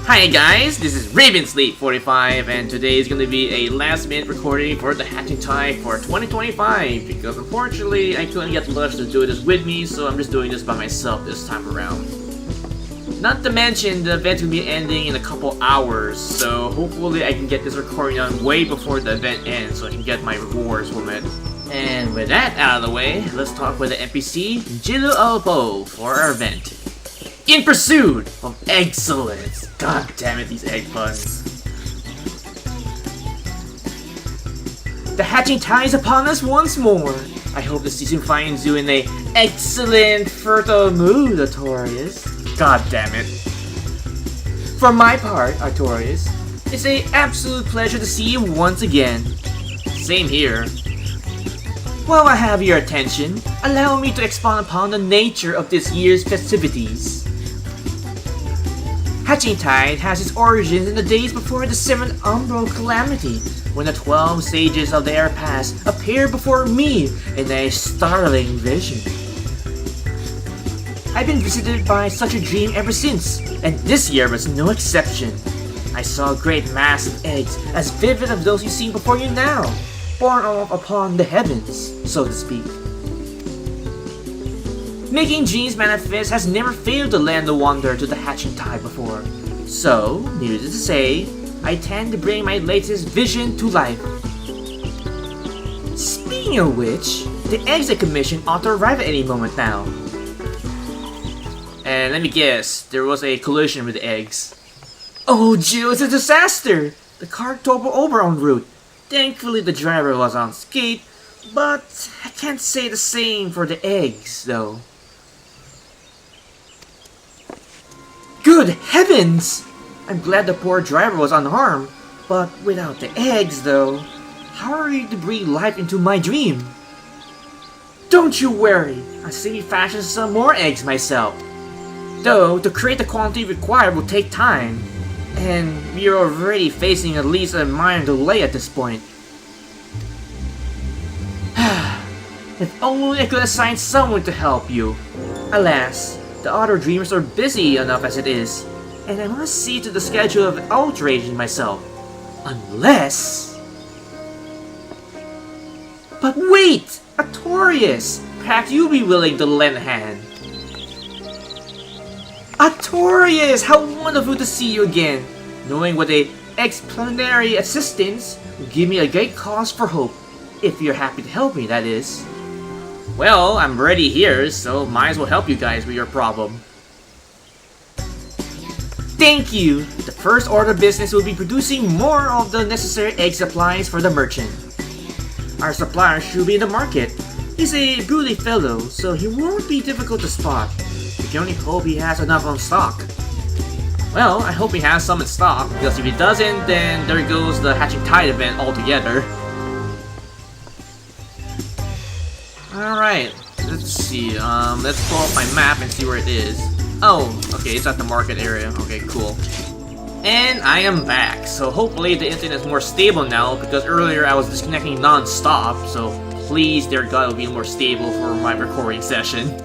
Hi guys, this is Sleep45 and today is going to be a last minute recording for the hatching time for 2025 because unfortunately I couldn't get Lush to do this with me, so I'm just doing this by myself this time around. Not to mention the event will be ending in a couple hours, so hopefully I can get this recording done way before the event ends so I can get my rewards from it. And with that out of the way, let's talk with the NPC Jihli Aliapoh for our event. In pursuit of excellence. God damn it, these egg puns. The hatching tide is upon us once more. I hope the season finds you in a excellent, fertile mood, Artorias. God damn it. For my part, Artorias, it's an absolute pleasure to see you once again. Same here. While I have your attention, allow me to expound upon the nature of this year's festivities. Hatching Tide has its origins in the days before the 7th Umbral Calamity, when the 12 sages of the Air Pass appeared before me in a startling vision. I've been visited by such a dream ever since, and this year was no exception. I saw a great mass of eggs as vivid as those you see before you now, borne off upon the heavens, so to speak. Making dreams manifest has never failed to lend a wonder to the hatching tide before. So, needless to say, I tend to bring my latest vision to life. Speaking of which, the eggs I commissioned ought to arrive at any moment now. And let me guess, there was a collision with the eggs. Oh, Jill, it's a disaster! The car toppled over en route. Thankfully, the driver was unscathed, but I can't say the same for the eggs, though. Good heavens! I'm glad the poor driver was unharmed, but without the eggs, though, how are you to breathe life into my dream? Don't you worry, I'll see fashion some more eggs myself. Though, to create the quantity required will take time, and we are already facing at least a minor delay at this point. If only I could assign someone to help you. Alas, the other dreamers are busy enough as it is, and I must see to the schedule of outraging myself. Unless... But wait! Artorias! Perhaps you'll be willing to lend a hand. Artorias! How wonderful to see you again! Knowing what a explanatory assistance will give me a great cause for hope. If you're happy to help me, that is. Well, I'm already here, so might as well help you guys with your problem. Thank you! The first order of business will be producing more of the necessary egg supplies for the merchant. Our supplier should be in the market. He's a broody fellow, so he won't be difficult to spot. We can only hope he has enough on stock. Well, I hope he has some in stock, because if he doesn't, then there goes the Hatching Tide event altogether. Alright, let's see, let's pull up my map and see where it is. Oh, okay, it's at the market area. Okay, cool. And I am back, so hopefully the internet is more stable now, because earlier I was disconnecting non-stop, so please, dear God, it'll be more stable for my recording session.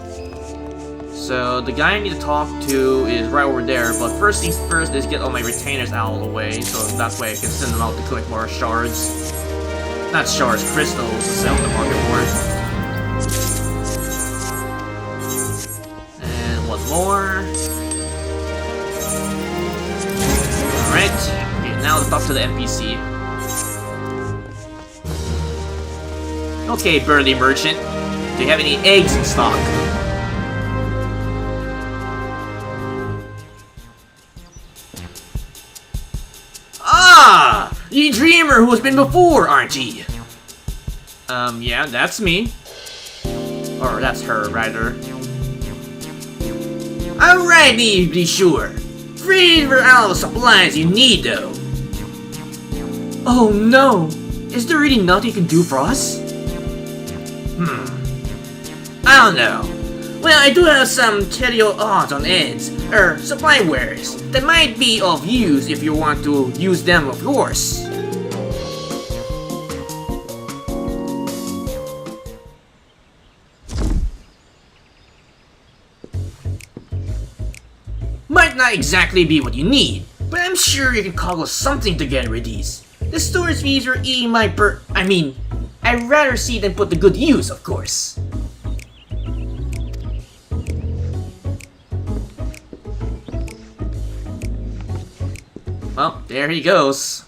So, the guy I need to talk to is right over there, but first things first is get all my retainers out of the way, so that's why I can send them out to collect more shards. Not shards, crystals to sell in the market for. And one more. Alright, okay, now let's talk to the NPC. Okay, burly merchant, do you have any eggs in stock? Ah! You dreamer who has been before, aren't ye? Yeah, that's me. Or that's her, rather. Alright, be sure. Free for all the supplies you need, though. Oh no! Is there really nothing you can do for us? I don't know. Well, I do have some telltale odds on ends, supply wares, that might be of use if you want to use them, of course. Might not exactly be what you need, but I'm sure you can cobble something together with these. The storage fees are eating my I'd rather see them put to good use, of course. Well, there he goes.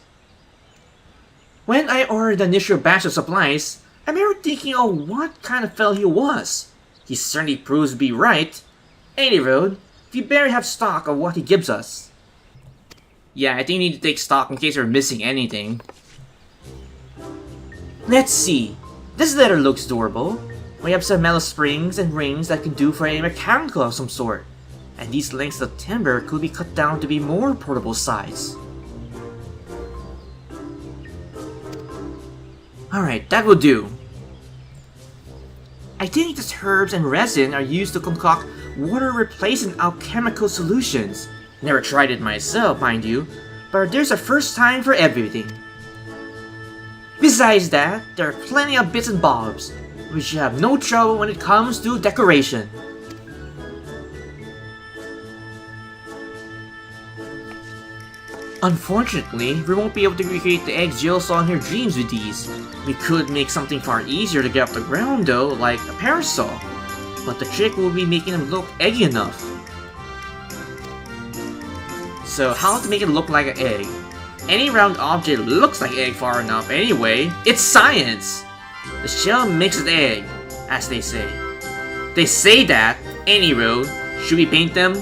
When I ordered the initial batch of supplies, I remember thinking of what kind of fellow he was. He certainly proves to be right. Anyway, we better have stock of what he gives us. Yeah, I think you need to take stock in case you're missing anything. Let's see. This letter looks durable. We have some metal springs and rings that can do for a mechanical of some sort. And these lengths of timber could be cut down to be more portable size. Alright, that will do. I think these herbs and resin are used to concoct water-replacing alchemical solutions. Never tried it myself, mind you, but there's a first time for everything. Besides that, there are plenty of bits and bobs. We should have no trouble when it comes to decoration. Unfortunately, we won't be able to recreate the eggs Jill saw in her dreams with these. We could make something far easier to get off the ground though, like a parasol. But the trick will be making them look eggy enough. So how to make it look like an egg? Any round object looks like an egg far enough anyway. It's science! The shell makes an egg, as they say. They say that. Anyway, should we paint them?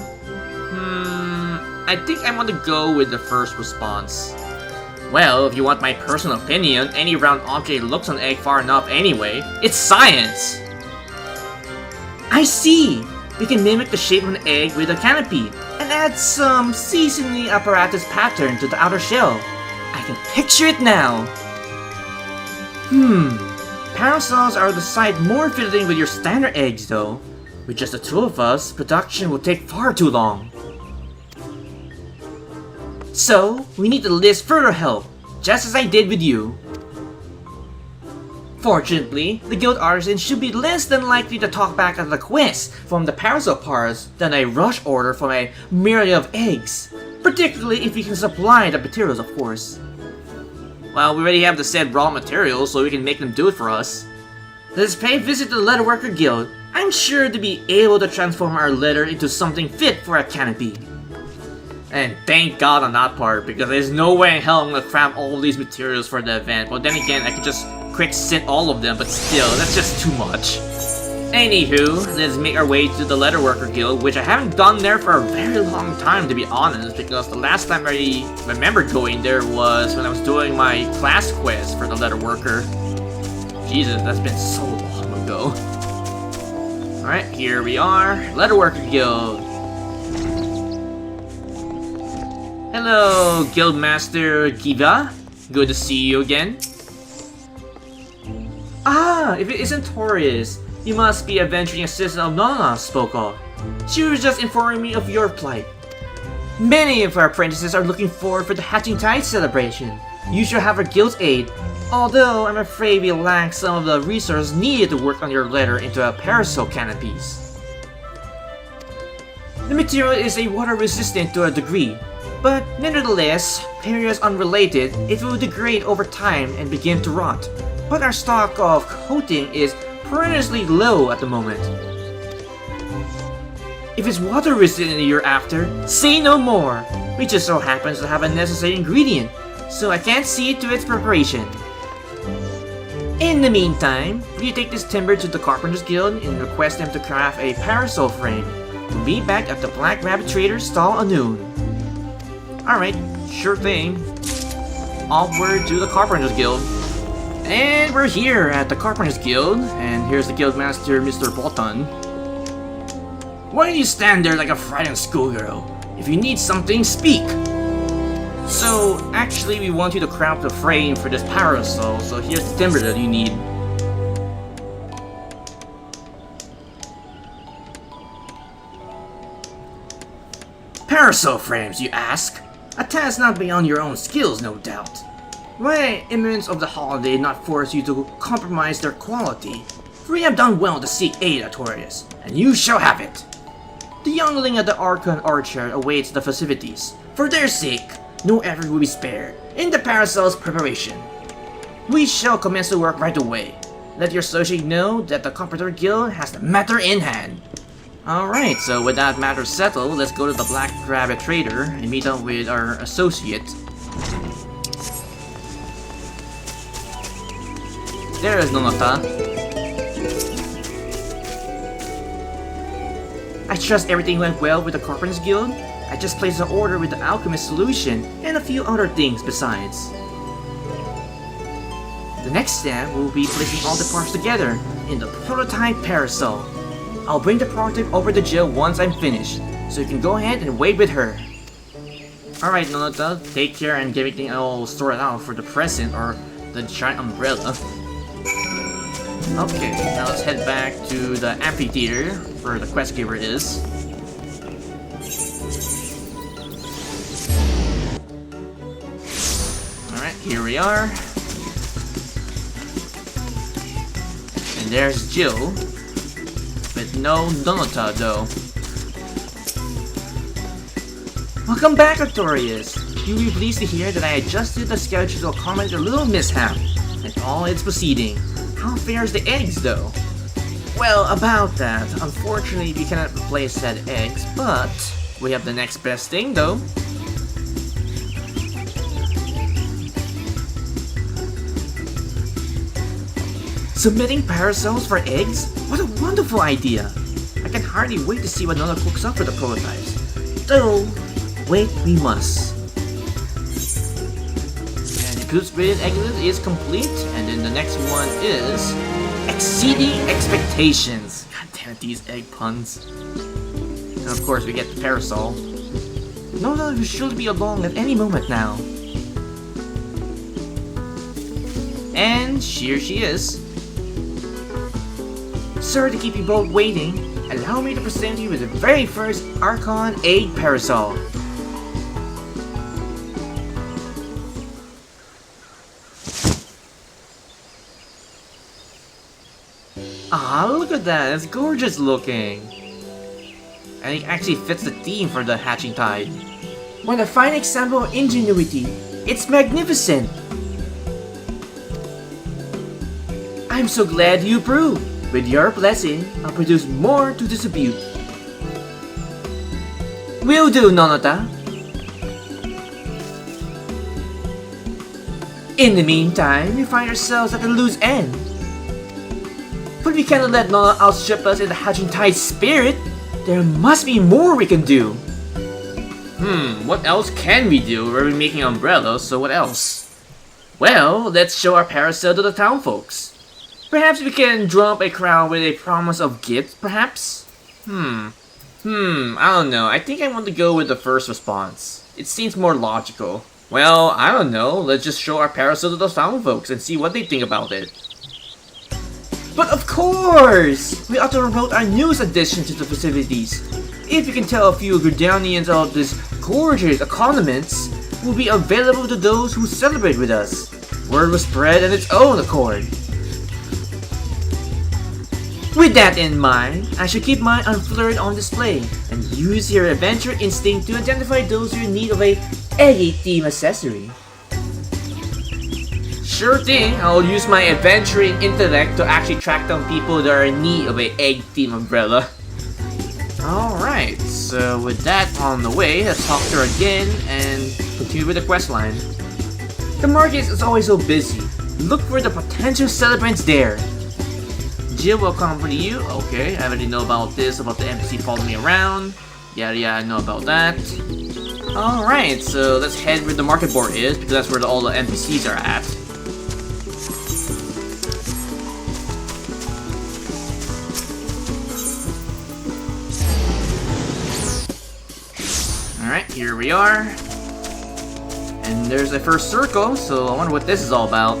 I think I want to go with the first response. Well, if you want my personal opinion, any round object looks like an egg far enough anyway. It's science! I see! We can mimic the shape of an egg with a canopy, and add some seasoning apparatus pattern to the outer shell. I can picture it now! Parasols are the side more fitting with your standard eggs though. With just the two of us, production will take far too long. So, we need to enlist further help, just as I did with you. Fortunately, the guild artisan should be less than likely to talk back at the quest from the parasol parts than a rush order from a myriad of eggs. Particularly if we can supply the materials, of course. Well, we already have the said raw materials, so we can make them do it for us. Let's pay a visit to the Leatherworker Guild. I'm sure to be able to transform our leather into something fit for a canopy. And thank God on that part, because there's no way in hell I'm gonna cram all these materials for the event. But then again, I could just quick sit all of them, but still, that's just too much. Anywho, let's make our way to the Leatherworker Guild, which I haven't done there for a very long time, to be honest, because the last time I remember going there was when I was doing my class quest for the Leatherworker. Jesus, that's been so long ago. Alright, here we are, Leatherworker Guild. Hello, Guildmaster Giva. Good to see you again. Ah, if it isn't Taurus, you must be a venturing assistant of Nana spoke of. She was just informing me of your plight. Many of our apprentices are looking forward for the Hatching Tide celebration. You should have our guild's aid, although I'm afraid we lack some of the resources needed to work on your letter into a parasol canopies. The material is a water resistant to a degree, but nevertheless, areas unrelated, it will degrade over time and begin to rot. But our stock of coating is perilously low at the moment. If it's water resistant you're after, say no more. We just so happens to have a necessary ingredient, so I can't see to its preparation. In the meantime, we take this timber to the Carpenters Guild and request them to craft a parasol frame. We'll be back at the Black Rabbit Trader's stall at noon. Alright, sure thing. Onward to the Carpenters Guild. And we're here at the Carpenters Guild, and here's the Guildmaster, Mr. Bolton. Why do you stand there like a frightened schoolgirl? If you need something, speak! So, actually we want you to craft a frame for this parasol, so here's the timber that you need. Parasol frames, you ask? A task not beyond your own skills, no doubt. Why, imminence of the holiday not force you to compromise their quality? For you have done well to seek aid, Artorius, and you shall have it. The youngling of the Archon Archer awaits the festivities. For their sake, no effort will be spared in the Paracel's preparation. We shall commence the work right away. Let your associate know that the Carpenter Guild has the matter in hand. Alright, so with that matter settled, let's go to the Black Rabbit Trader and meet up with our associate. There is Nonota. I trust everything went well with the Carpenter's Guild. I just placed an order with the Alchemist Solution and a few other things besides. The next step will be placing all the parts together in the prototype Parasol. I'll bring the prototype over to Jill once I'm finished, so you can go ahead and wait with her. Alright Nonota, take care and get everything all sorted out for the present or the giant umbrella. Okay, now let's head back to the amphitheater where the quest giver is. Alright, here we are. And there's Jill. With no Nonota though. Welcome back, Artorias! You'll be pleased to hear that I adjusted the schedule to accommodate a little mishap and all its proceeding. How fares the eggs though? Well, about that, unfortunately we cannot replace said eggs, but we have the next best thing though. Submitting parasols for eggs? What a wonderful idea! I can hardly wait to see what Nona cooks up for the prototypes. Though, wait we must. And the Gooseberry Eggless is complete, and then the next one is exceeding expectations. God damn it, these egg puns. And of course we get the parasol. Nona should be along at any moment now. And here she is. Sir, to keep you both waiting, allow me to present you with the very first Archon Egg Parasol. Ah, look at that, it's gorgeous looking. And it actually fits the theme for the hatching tide. What a fine example of ingenuity. It's magnificent. I'm so glad you approve. With your blessing, I'll produce more to distribute. Will do, Nonota. In the meantime, we find ourselves at a loose end. But we cannot let Nona outstrip us in the hatching tide spirit. There must be more we can do. What else can we do? We're making umbrellas, so what else? Well, let's show our parasol to the town folks. Perhaps we can drum up a crowd with a promise of gifts, perhaps? I don't know. I think I want to go with the first response. It seems more logical. Well, I don't know. Let's just show our parasol to the town folks and see what they think about it. But of course! We ought to promote our newest addition to the festivities. If we can tell a few Gridanians of this gorgeous accompaniments, will be available to those who celebrate with us. Word will spread on its own accord. With that in mind, I should keep my unflurried on display and use your adventure instinct to identify those who are in need of a eggy theme accessory. Sure thing, I'll use my adventuring intellect to actually track down people that are in need of a egg theme umbrella. Alright, so with that on the way, let's talk to her again and continue with the questline. The market is always so busy. Look for the potential celebrants there. Jill will accompany you. Okay, I already know about this, about the NPC following me around. Yeah, I know about that. Alright, so let's head where the market board is, because that's where all the NPCs are at. Alright, here we are. And there's a first circle, so I wonder what this is all about.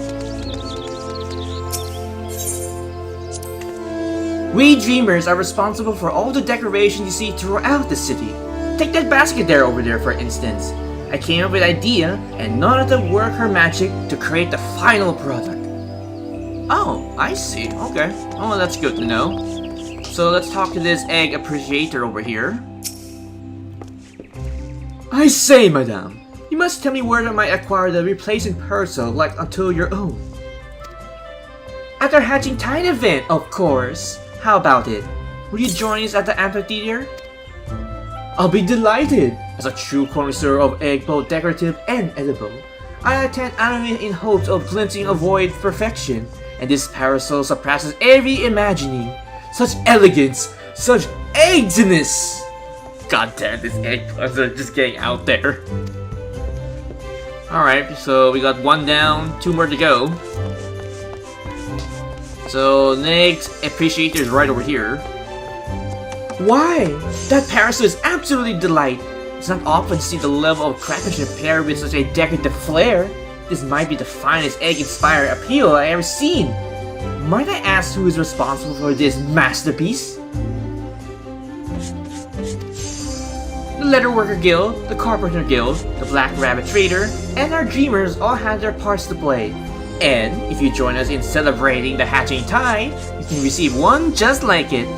We dreamers are responsible for all the decorations you see throughout the city. Take that basket there over there for instance. I came up with an idea and Nona to work her magic to create the final product. Oh, I see. Okay. Oh, that's good to know. So let's talk to this egg appreciator over here. I say, madame, you must tell me where I might acquire the replacement parasol like until your own. At our Hatching Time event, of course. How about it? Will you join us at the amphitheater? I'll be delighted! As a true connoisseur of egg, both decorative and edible, I attend anime in hopes of glimpsing a void perfection, and this parasol surpasses every imagining. Such elegance, such eggsiness! God damn, this egg puns are just getting out there. Alright, so we got one down, two more to go. So next appreciator is right over here. Why? That parasol is absolutely delight. It's not often to see the level of craftsmanship paired with such a decorative flair. This might be the finest egg-inspired appeal I ever seen. Might I ask who is responsible for this masterpiece? The Leatherworker Guild, the Carpenter Guild, the Black Rabbit Trader, and our Dreamers all have their parts to play. And if you join us in celebrating the hatching time, you can receive one just like it.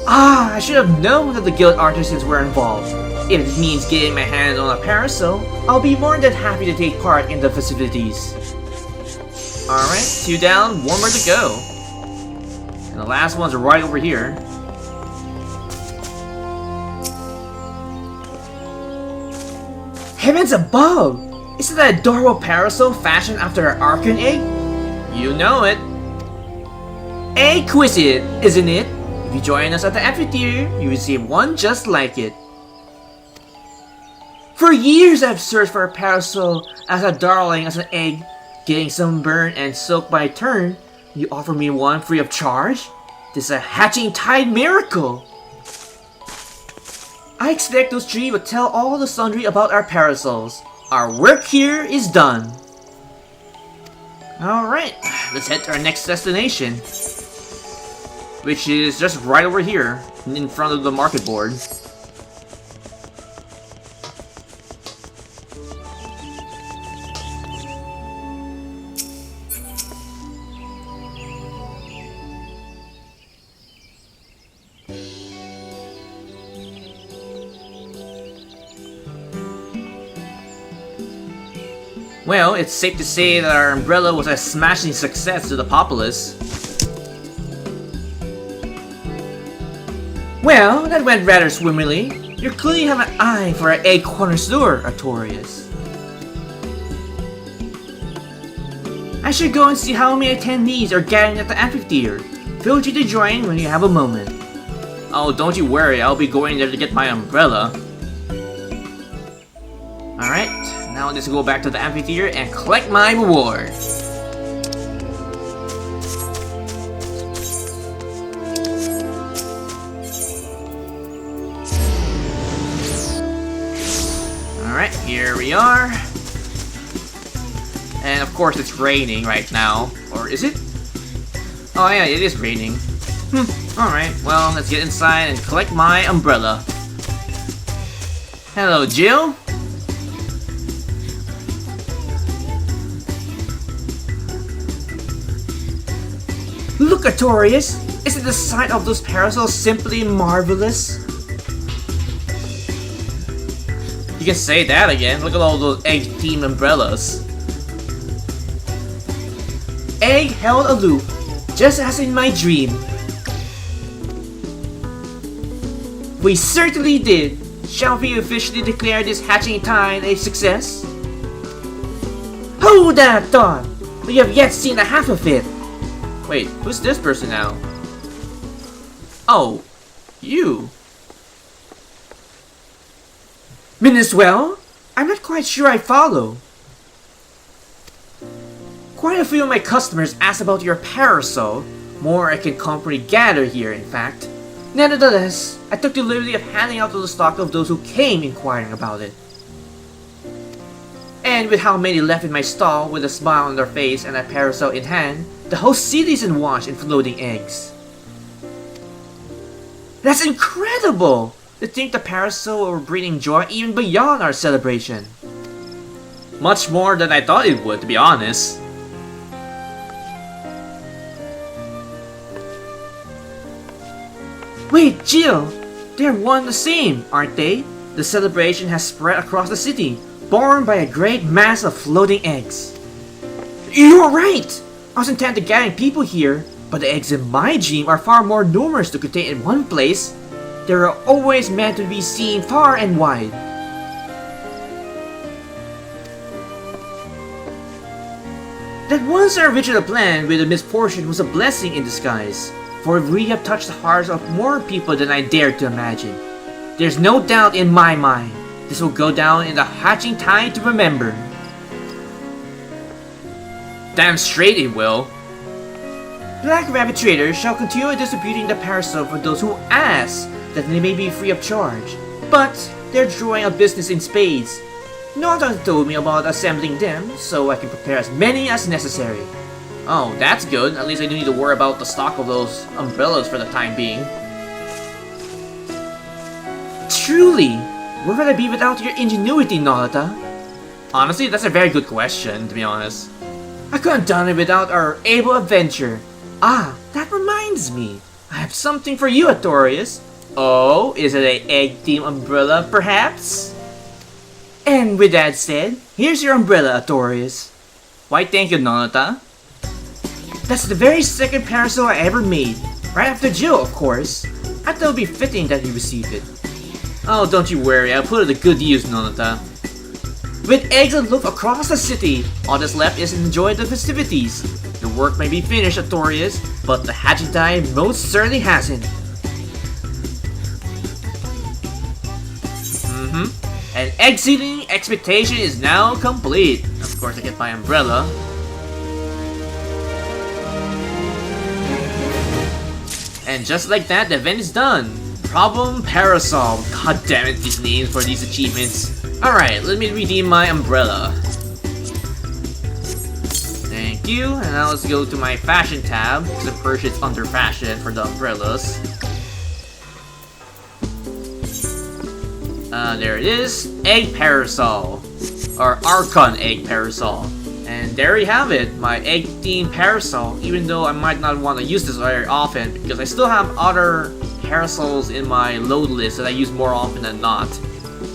Ah, I should have known that the guild artisans were involved. If it means getting my hands on a parasol, I'll be more than happy to take part in the festivities. Alright, two down, one more to go. And the last one's right over here. Heavens above! Isn't that adorable parasol fashioned after an Archon egg? You know it. Eggsquisite, isn't it? If you join us at the amphitheater, you receive one just like it. For years I've searched for a parasol as a darling as an egg, getting sunburned and soaked by turn. You offer me one free of charge? This is a hatching tide miracle! I expect those three would tell all the sundry about our parasols. Our work here is done. Alright, let's head to our next destination, which is just right over here, in front of the market board. Well, it's safe to say that our umbrella was a smashing success to the populace. Well, that went rather swimmingly. You clearly have an eye for an egg connoisseur, Artorias. I should go and see how many attendees are gathering at the amphitheater. Feel free to join when you have a moment. Oh, don't you worry, I'll be going there to get my umbrella. Alright, now let's go back to the amphitheater and collect my reward. Alright, here we are. And of course it's raining right now. Or is it? Oh yeah, it is raining. Alright, well, let's get inside and collect my umbrella. Hello, Jill. Look, Artorias! Isn't the sight of those parasols simply marvelous? You can say that again. Look at all those egg-themed umbrellas. Egg held aloof, just as in my dream. We certainly did. Shall we officially declare this hatching time a success? Hold that thought! We have yet seen a half of it. Wait, who's this person now? Oh, you. Minuswell? I'm not quite sure I follow. Quite a few of my customers asked about your parasol. More I can comfortably gather here, in fact. Nevertheless, I took the liberty of handing out the stock of those who came inquiring about it. And with how many left in my stall with a smile on their face and a parasol in hand, the whole city is awash in floating eggs. That's incredible! To think the parasol were bringing joy even beyond our celebration. Much more than I thought it would, to be honest. Wait, Jill! They're one and the same, aren't they? The celebration has spread across the city, born by a great mass of floating eggs. You're right! I was intent on gathering people here, but the eggs in my dream are far more numerous to contain in one place. They are always meant to be seen far and wide. That once our original plan with a misfortune was a blessing in disguise, for we have touched the hearts of more people than I dared to imagine. There's no doubt in my mind, this will go down in the hatching tide to remember. Damn straight it will. Black Rabbit traders shall continue distributing the parasol for those who ask that they may be free of charge, but they're drawing a business in spades. Nota told me about assembling them, so I can prepare as many as necessary. Oh, that's good. At least I don't need to worry about the stock of those umbrellas for the time being. Truly, where would I be without your ingenuity, Nota? Honestly, that's a very good question, to be honest. I couldn't have done it without our able adventure. Ah, that reminds me. I have something for you, Artorias. Oh, is it an egg-themed umbrella, perhaps? And with that said, here's your umbrella, Artorias. Why thank you, Nonota. That's the very second parasol I ever made. Right after Jill, of course. I thought it would be fitting that you received it. Oh, don't you worry, I'll put it to good use, Nonota. With eggs aloof across the city, all that's left is to enjoy the festivities. The work may be finished, Artorias, but the hatching time most certainly hasn't. And exceeding expectation is now complete. Of course, I get my umbrella. And just like that, the event is done. Problem Parasol. God damn it, these names for these achievements. Alright, let me redeem my umbrella. Thank you. And now let's go to my fashion tab, because I'm pretty sure it's under fashion for the umbrellas. There it is. Egg Parasol. Or Archon Egg Parasol. And there you have it, my egg-themed parasol, even though I might not want to use this very often, because I still have other parasols in my load list that I use more often than not.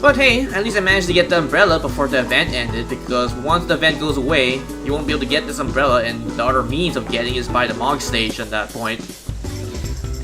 But hey, at least I managed to get the umbrella before the event ended, because once the event goes away, you won't be able to get this umbrella, and the other means of getting is by the Mog stage at that point.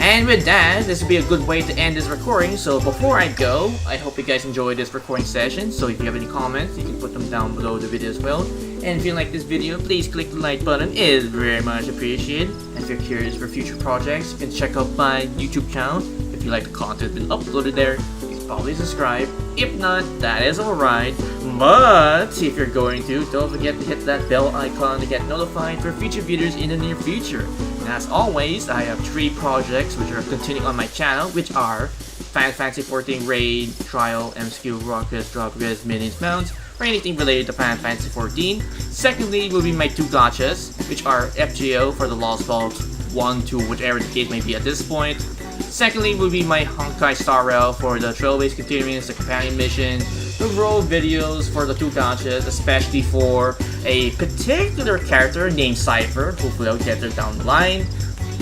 And with that, this would be a good way to end this recording, so before I go, I hope you guys enjoyed this recording session, so if you have any comments, you can put them down below the video as well. And if you like this video, please click the like button, it is very much appreciated. And if you're curious for future projects, you can check out my YouTube channel. If you like the content that's been uploaded there, you can probably subscribe. If not, that is alright. But if you're going to, don't forget to hit that bell icon to get notified for future videos in the near future. And as always, I have 3 projects which are continuing on my channel, which are Final Fantasy XIV Raid, Trial, MSQ, Rockets, Drop Res, Minions, Mounts, or anything related to Final Fantasy XIV. Secondly will be my 2 gachas, which are FGO for the Lost Vault 1, 2, whichever the case may be at this point. Secondly will be my Honkai Star Rail for the Trailways Continuance, the Companion Mission, the role videos for the 2 gachas, especially for a particular character named Cypher. Hopefully I'll get there down the line.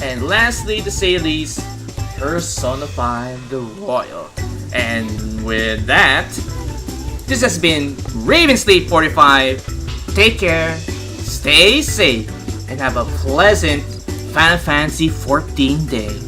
And lastly, to say the least, personify the Royal. And with that, this has been Ravensleep45. Take care, stay safe, and have a pleasant Final Fantasy XIV day.